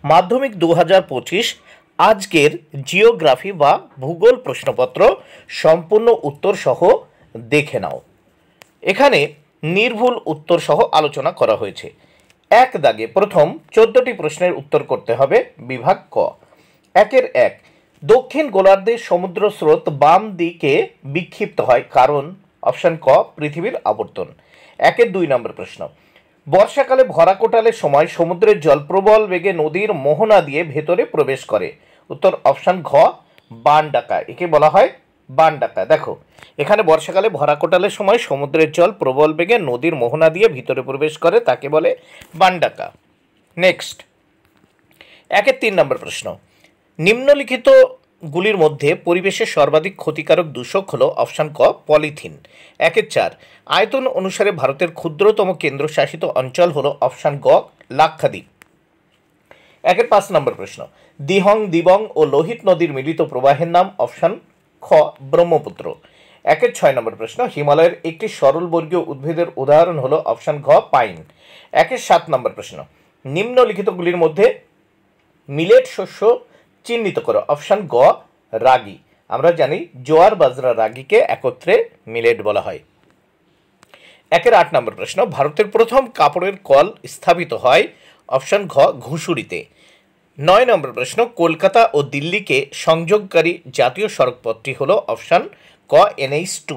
মাধ্যমিক 2025 আজকের জিওগ্রাফি বা ভূগোল প্রশ্নপত্র সম্পূর্ণ উত্তর সহ দেখে নাও। এখানে নির্ভুল উত্তর সহ আলোচনা করা হয়েছে। এক দাগে প্রথম 14টি প্রশ্নের উত্তর করতে হবে। বিভাগ ক। একের এক, দক্ষিণ গোলার্ধে সমুদ্র স্রোত বাম দিকে বিক্ষিপ্ত হয় কারণ অপশন ক পৃথিবীর আবর্তন। একের 2 নম্বর প্রশ্ন, বর্ষাকালে ভরা কোটালের সময় সমুদ্রের জল প্রবল বেগে নদীর মোহনা দিয়ে ভেতরে প্রবেশ করে। উত্তর অপশন ঘ বান ডাকা। একে বলা হয় বান ডাকা। দেখো এখানে বর্ষাকালে ভরা কোটালের সময় সমুদ্রের জল প্রবল বেগে নদীর মোহনা দিয়ে ভিতরে প্রবেশ করে, তাকে বলে বান ডাকা। নেক্সট, একের 3 নম্বর প্রশ্ন, নিম্নলিখিত গুলির মধ্যে পরিবেশের সর্বাধিক ক্ষতিকারক দূষক হলো অপশন ক পলিথিন। একের 4, আয়তন অনুসারে ভারতের ক্ষুদ্রতম কেন্দ্রশাসিত অঞ্চল হলো অপশন গ লাক্ষাদ্বীপ। একের 5 নম্বর প্রশ্ন, দিহং দিবং ও লোহিত নদীর মিলিত প্রবাহের নাম অপশন খ ব্রহ্মপুত্র। একের 6 নম্বর প্রশ্ন, হিমালয়ের একটি সরলবর্গীয় উদ্ভিদের উদাহরণ হলো অপশন ঘ পাইন। একের 7 নম্বর প্রশ্ন, নিম্নলিখিতগুলির মধ্যে মিলেট শস্য চিহ্নিত করো। অপশন গ রাগি। আমরা জানি জোয়ার বাজরা রাগিকে একত্রে মিলেট বলা হয়। একের 8 নম্বর প্রশ্ন, ভারতের প্রথম কাপড়ের কল স্থাপিত হয় অপশন ঘ ঘুষুরিতে। 9 নম্বর প্রশ্ন, কলকাতা ও দিল্লিকে সংযোগকারী জাতীয় সড়কপথটি হল অপশন ক NH2।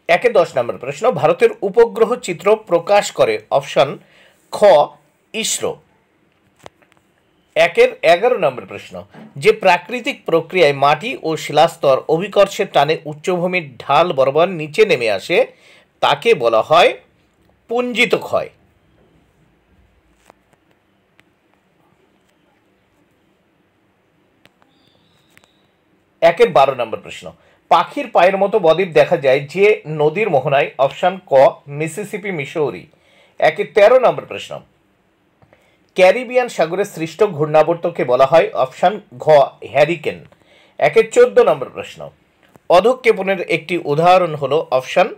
একের 10 নম্বর প্রশ্ন, ভারতের উপগ্রহ চিত্র প্রকাশ করে অপশন খ ইসরো। একের 11 নম্বর প্রশ্ন, যে প্রাকৃতিক প্রক্রিয়ায় মাটি ও শিলাস্তর অভিকর্ষের টানে উচ্চভূমির ঢাল বরাবর নিচে নেমে আসে তাকে বলা হয় পুঞ্জিত ক্ষয়। একের 12 নম্বর প্রশ্ন, পাখির পায়ের মতো বদ্বীপ দেখা যায় যে নদীর মোহনায়। অপশন ক মিসিসিপি মিসৌরি। একের 13 নম্বর প্রশ্ন, ক্যারিবিয়ান সাগরে সৃষ্ট ঘূর্ণাবর্তকে বলা হয় অপশন ঘ হ্যারিকেন। একের 14 নম্বর প্রশ্ন, অধঃক্ষেপণের একটি উদাহরণ হলো অপশন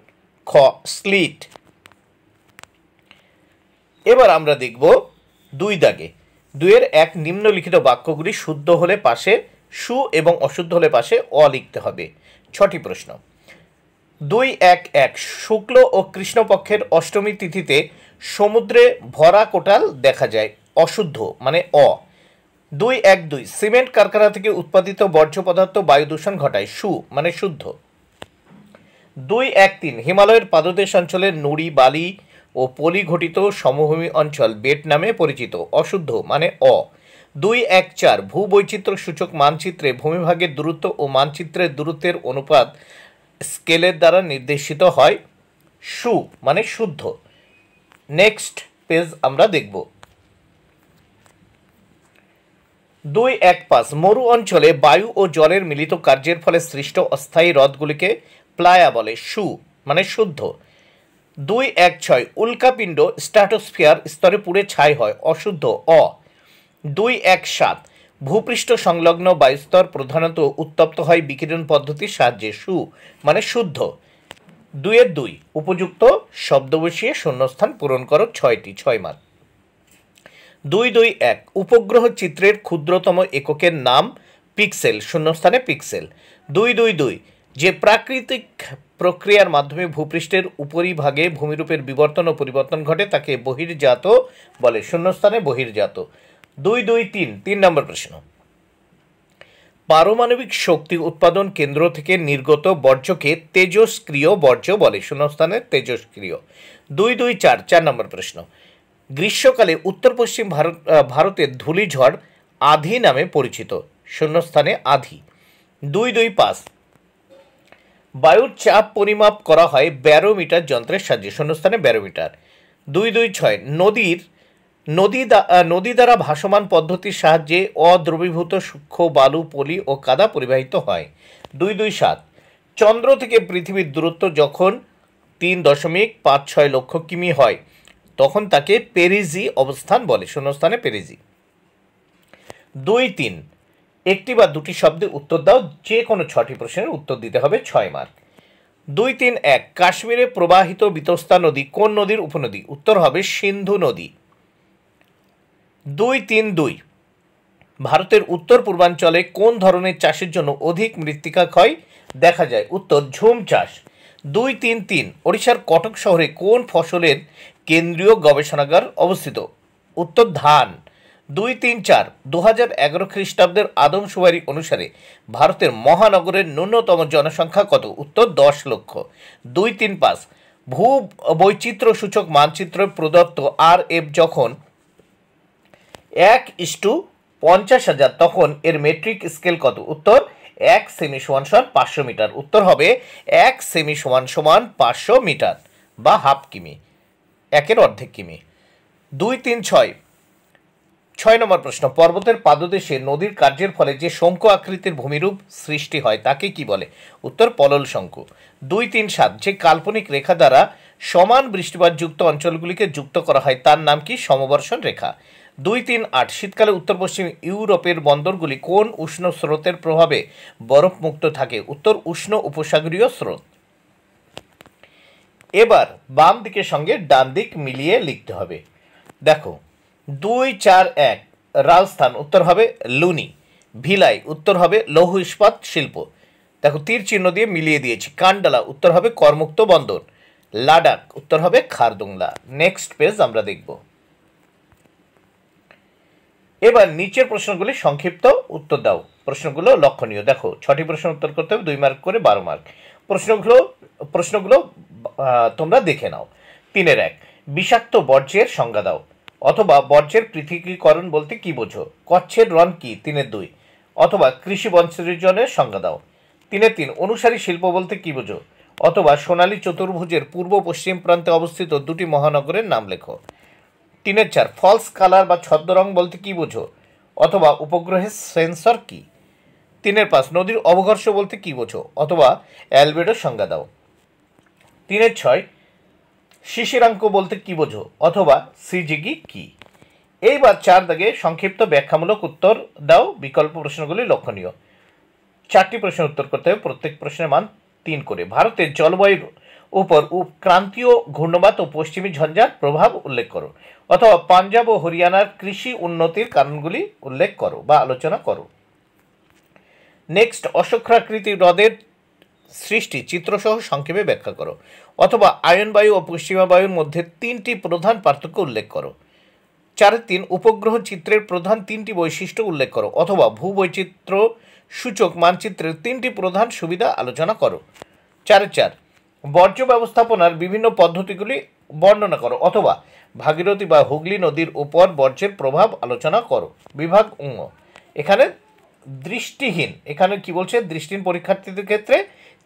খ স্লিট। এবার আমরা দেখব 2 দাগে। 2-এর 1, নিম্নলিখিত বাক্যগুলি শুদ্ধ হলে পাশে সু এবং অশুদ্ধ হলে পাশে অ লিখতে হবে। 6টি প্রশ্ন। 2.1.1, শুক্ল ও কৃষ্ণপক্ষের অষ্টমী তিথিতে সমুদ্রে ভরা কোটাল দেখা যায়। অশুদ্ধ মানে অ। 2.1.2, সিমেন্ট কারখানা থেকে উৎপাদিত বর্জ্য পদার্থ বায়ু দূষণ ঘটায়। সু মানে শুদ্ধ। 2.1.3, হিমালয়ের পাদদেশ অঞ্চলের নুড়ি বালি ও পলি ঘটিত সমভূমি অঞ্চল বেট নামে পরিচিত। অশুদ্ধ মানে অ। 2.1.4, ভূবৈচিত্র্য সূচক মানচিত্রে ভূমিভাগের দূরত্ব ও মানচিত্রের দূরত্বের অনুপাত স্কেলের দ্বারা নির্দেশিত হয়। সু মানে শুদ্ধ। নেক্সট পেজ আমরা দেখব। 2.1.5, মরু অঞ্চলে বায়ু ও জলের মিলিত কার্যের ফলে সৃষ্ট অস্থায়ী হ্রদগুলিকে প্লায়া বলে। সু মানে শুদ্ধ। 2.1.6, উল্কাপিণ্ড স্ট্র্যাটোস্ফিয়ার স্তরে পুড়ে ছাই হয়। অশুদ্ধ অ। 2.1.7, ভূপৃষ্ঠ সংলগ্ন বায়ুস্তর প্রধানত উত্তপ্ত হয় বিকিরণ পদ্ধতির সাহায্যে। সু মানে শুদ্ধ। 2.2, উপযুক্ত শব্দ বসিয়ে শূন্যস্থান পূরণ করো 6টি, 6 মার্ক। 2.2.1, উপগ্রহ চিত্রের ক্ষুদ্রতম এককের নাম পিক্সেল, শূন্যস্থানে পিক্সেল। 2.2.2, যে প্রাকৃতিক প্রক্রিয়ার মাধ্যমে ভূপৃষ্ঠের উপরিভাগে ভূমিরূপের বিবর্তন ও পরিবর্তন ঘটে তাকে বহির্জাত বলে। শূন্যস্থানে বহির্জাত। 2.2.3, 3 নম্বর প্রশ্ন, পারমাণবিক শক্তি উৎপাদন কেন্দ্র থেকে নির্গত বর্জ্যকে তেজস্ক্রিয় বর্জ্য বলে। শূন্যস্থানে তেজস্ক্রিয়। 2.2.4, 4 নম্বর প্রশ্ন, গ্রীষ্মকালে উত্তর পশ্চিম ভারতের ধূলিঝড় আধি নামে পরিচিত। শূন্যস্থানে আধি। 2.2.5, বায়ুর চাপ পরিমাপ করা হয় ব্যারোমিটার যন্ত্রের সাহায্যে। শূন্যস্থানে ব্যারোমিটার। 2.2.6, নদী দ্বারা ভাসমান পদ্ধতির সাহায্যে অদ্রবীভূত সূক্ষ্ম বালু পলি ও কাদা পরিবাহিত হয়। 2.2.7, চন্দ্র থেকে পৃথিবীর দূরত্ব যখন 3.56 লক্ষ কিমি হয় তখন তাকে পেরিজি অবস্থান বলে। শূন্যস্থানে পেরিজি। 2.3, একটি বা দুটি শব্দে উত্তর দাও। যে কোনো 6টি প্রশ্নের উত্তর দিতে হবে, 6 মার্ক। 2.3.1, কাশ্মীরে প্রবাহিত বিতস্তা নদী কোন নদীর উপনদী? উত্তর হবে সিন্ধু নদী। 2-3-2 ভারতের উত্তর পূর্বাঞ্চলে কোন ধরনের চাষের জন্য অধিক মৃত্তিকা ক্ষয় দেখা যায়? উত্তর ঝুম চাষ। 2-3-3 ওড়িশার কটক শহরে কোন ফসলের কেন্দ্রীয় গবেষণাগার অবস্থিত? উত্তর ধান। 2-3-4 2011 খ্রিস্টাব্দের আদমশুমারি অনুসারে ভারতের মহানগরের ন্যূনতম জনসংখ্যা কত? উত্তর 10 লক্ষ। 2-3-5 ভূ বৈচিত্র্য সূচক মানচিত্র প্রদত্ত RF যখন 1:50,000 তখন এর মেট্রিক স্কেল কত? উত্তর 1 সেমি সমান 500 মিটার। উত্তর হবে 1 সেমি সমান 500 মিটার বা হাফ কিমি, একের অর্ধেক কিমি। 2-3-6 নম্বর প্রশ্ন, পর্বতের পাদদেশে নদীর কার্যের ফলে যে শঙ্কু আকৃতির ভূমিরূপ সৃষ্টি হয় তাকে কি বলে? উত্তর পলল শঙ্কু। 2-3-7 যে কাল্পনিক রেখা দ্বারা সমান বৃষ্টিপাতযুক্ত অঞ্চলগুলিকে যুক্ত করা হয় তার নাম কি? সমবর্ষণ রেখা। 2-3-8 শীতকালে উত্তর পশ্চিম ইউরোপের বন্দরগুলি কোন উষ্ণ স্রোতের প্রভাবে বরফমুক্ত থাকে? উত্তর উষ্ণ উপসাগরীয় স্রোত। এবার বাম দিকের সঙ্গে ডান দিক মিলিয়ে লিখতে হবে। দেখো 2-4-1 রাজস্থান উত্তর হবে লুনি। ভিলাই উত্তর হবে লৌহ ইস্পাত শিল্প। দেখো তীর চিহ্ন দিয়ে মিলিয়ে দিয়েছি। কান্ডালা উত্তর হবে করমুক্ত বন্দর। লাদাখ উত্তর হবে খারদুংলা। নেক্সট পেজ আমরা দেখব। এবার নিচের প্রশ্নগুলি সংক্ষিপ্ত উত্তর দাও। প্রশ্নগুলো লক্ষণীয়। দেখো 6টি প্রশ্ন উত্তর করতে হবে, 2 মার্ক করে 12 মার্ক। প্রশ্নগুলো তোমরা দেখে নাও। 3-1 বিষাক্ত বর্জ্যের সংজ্ঞা দাও, অথবা বর্জ্যের পৃথকীকরণ বলতে কি বোঝো? কচ্ছের রণ কি? 3-2 অথবা কৃষি বনসৃজনের সংজ্ঞা দাও। 3-3 অনুসারী শিল্প বলতে কি বোঝো? অথবা সোনালী চতুর্ভুজের পূর্ব পশ্চিম প্রান্তে অবস্থিত দুটি মহানগরের নাম লেখো। 3-4 ফলস কালার বা ছদ্মরং বলতে কি বোঝো? অথবা উপগ্রহের সেন্সর কি? 3-5 নদীর অবঘর্ষ বলতে কি বোঝো? অথবা অ্যালবেডোর সংজ্ঞা দাও। 3-6 শিশিরাঙ্ক বলতে কি বোঝো? অথবা সিজিগি কি? এইবার 4 দাগে সংক্ষিপ্ত ব্যাখ্যামূলক উত্তর দাও। বিকল্প প্রশ্নগুলি লক্ষণীয়। 4টি প্রশ্নের উত্তর করতে হবে, প্রত্যেক প্রশ্নের মান 3 করে। ভারতের জলবায়ুর উপর ক্রান্তীয় ঘূর্ণবাত ও পশ্চিমী ঝঞ্ঝার প্রভাব উল্লেখ করো, অথবা পাঞ্জাব ও হরিয়ানার কৃষি উন্নতির কারণগুলি উল্লেখ করো বা আলোচনা করো। নেক্সট অশ্বক্ষাকৃতি হ্রদের সৃষ্টি চিত্রসহ সংক্ষেপে ব্যাখ্যা করো, অথবা আয়ন বায়ু ও পশ্চিমা বায়ুর মধ্যে 3টি প্রধান পার্থক্য উল্লেখ করো। 4-3 উপগ্রহ চিত্রের প্রধান 3টি বৈশিষ্ট্য উল্লেখ করো, অথবা ভূবৈচিত্র্য সূচক মানচিত্রের 3টি প্রধান সুবিধা আলোচনা করো। 4-4 বর্জ্য ব্যবস্থাপনার বিভিন্ন পদ্ধতিগুলি বর্ণনা করো, অথবা ভাগীরথী বা হুগলি নদীর উপর বর্জ্যের প্রভাব আলোচনা করো। বিভাগ এখানে দৃষ্টিহীন, এখানে কি বলছে? দৃষ্টিহীন পরীক্ষার্থীদের ক্ষেত্রে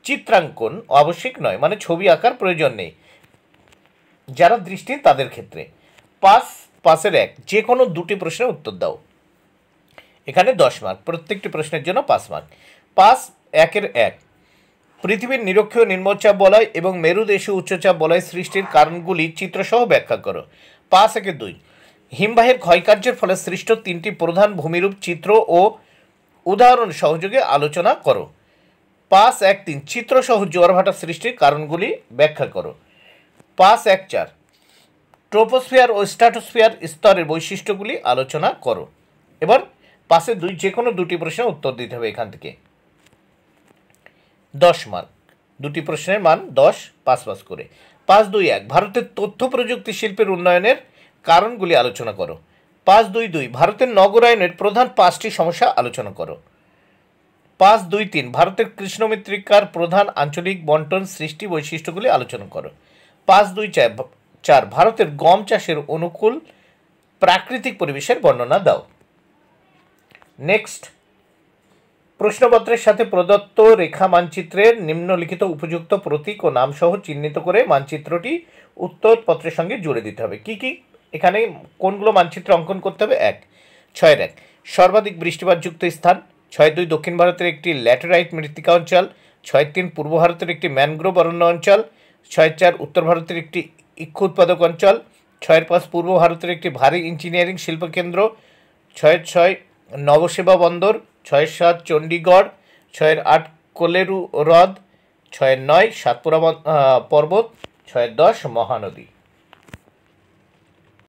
চিত্রাঙ্কন আবশ্যিক নয়, মানে ছবি আঁকার প্রয়োজন নেই যারা দৃষ্টিহীন তাদের ক্ষেত্রে। 5-1 যে কোনো 2টি প্রশ্নের উত্তর দাও। এখানে 10 মার্ক, প্রত্যেকটি প্রশ্নের জন্য 5 মার্ক। 5-1 পৃথিবীর নিরক্ষীয় নিম্নচাপ বলয় এবং মেরুদেশীয় উচ্চচাপ বলয় সৃষ্টির কারণগুলি চিত্রসহ ব্যাখ্যা করো। 5-2 হিমবাহের ক্ষয়কার্যের ফলে সৃষ্ট 3টি প্রধান ভূমিরূপ চিত্র ও উদাহরণ সহযোগে আলোচনা করো। 5-1-3 চিত্রসহ জোয়ারভাটা সৃষ্টির কারণগুলি ব্যাখ্যা করো। 5-1-4 ট্রোপোস্ফিয়ার ও স্ট্র্যাটোস্ফিয়ার স্তরের বৈশিষ্ট্যগুলি আলোচনা করো। এবার 5-2 যে কোনো 2টি প্রশ্নের উত্তর দিতে হবে এখান থেকে। 10 মার্ক, 2টি প্রশ্নের মান 10, 5 করে। 5-2-1 ভারতের তথ্য প্রযুক্তি শিল্পের উন্নয়নের কারণগুলি আলোচনা করো। 5-2-2 ভারতের নগরায়নের প্রধান 5টি সমস্যা আলোচনা করো। 5-2-3 ভারতের কৃষ্ণমৃত্তিকার প্রধান আঞ্চলিক বন্টন সৃষ্টি বৈশিষ্ট্যগুলি আলোচনা করো। 5-2-4 ভারতের গম চাষের অনুকূল প্রাকৃতিক পরিবেশের বর্ণনা দাও। নেক্সট প্রশ্নপত্রের সাথে প্রদত্ত রেখা মানচিত্রের নিম্নলিখিত উপযুক্ত প্রতীক ও নামসহ চিহ্নিত করে মানচিত্রটি উত্তরপত্রের সঙ্গে জুড়ে দিতে হবে। কি কি এখানে কোনগুলো মানচিত্র অঙ্কন করতে হবে? 6-1 সর্বাধিক বৃষ্টিপাতযুক্ত স্থান। 6-2 দক্ষিণ ভারতের একটি ল্যাটেরাইট মৃত্তিকা অঞ্চল। 6-3 পূর্ব ভারতের একটি ম্যানগ্রোভ অরণ্য অঞ্চল। 6-4 উত্তর ভারতের একটি ইক্ষু উৎপাদক অঞ্চল। 6-5 পূর্ব ভারতের একটি ভারী ইঞ্জিনিয়ারিং শিল্পকেন্দ্র। 6-6 নবসেবা বন্দর। 6-7 চণ্ডীগড়। 6-8 কোলেরু হ্রদ। 6-9 সাতপুরা পর্বত। 6-10 মহানদী।